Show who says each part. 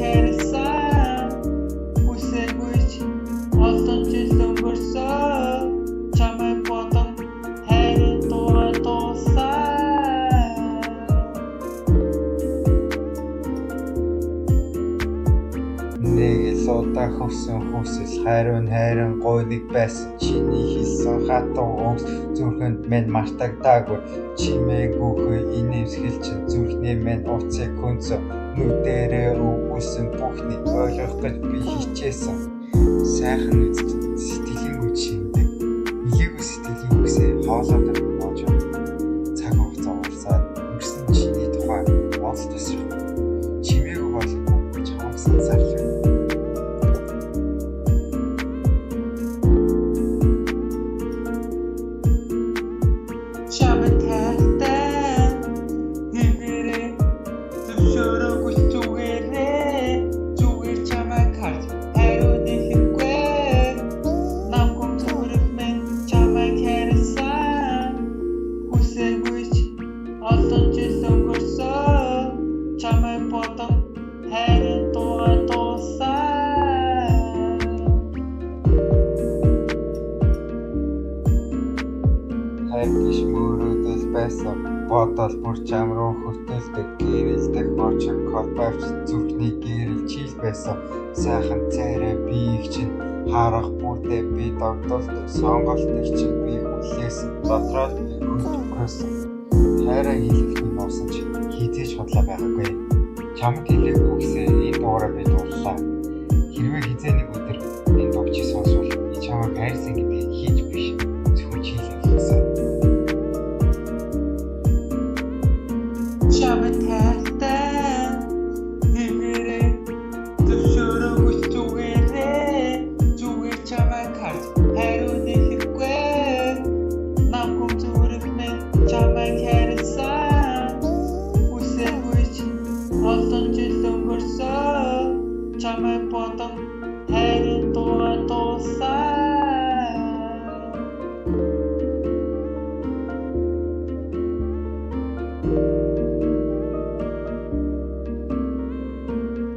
Speaker 1: хайрласан үсэгүйч олон жил өнгөрсөн чамайг бодон хайрын дуугаар дуусан
Speaker 2: нэг л удаа хөвсөн хүсэл хайрын гойныг байсан чиний хэлсэн хатуу өгс зүрхэнд минь мартагдаагүй чимээгүйхөө инээмсгэл чин зүрхний минь уцыг хүнцө нүдэрээ өгүүлсэн бүхнийг ойлгох гэж би хичээсэн сайхан үзэж сэтгэлийн үе шиндэг илээгүй сэтгэлийн үсээ хоолоод болж цаг хугацаа уурсаад өнгөрсөн чиний тухай бодол тасрах чимээгүй болохгүй чамсан сарлаа
Speaker 1: чамайг хайртай нэгээрээ зөвшөөрөөгүй зүгээр чамайг харж хариуд хэлэхгүй намгүй зүрх минь чамайг хайрласан үсэгүйч олон жил өнгөрсөн чамайг бодон хайрын дуугаар дуусан
Speaker 2: хайргиш мөрөөдөл байсан бодол бүр чам руу хөтөлдөг гэрэлдэх очиг колбавч зүрхний гэрэл чил байсан сайхан царай биеийг чинь харах бүрдээ би догдолдог сонголтыг чинь би хүлээсэн дотроо би хөлбөрсөн хайраа хэлэхний нуусан чи хизээж хотлоо байгаагүй чамд хэлээгүй гэсэн энэ дугаараа би дуурлаа хэрвээ хизээ нэг өдөр энэ дуугчийг сонсвол би чамайг хайрсан гэдэг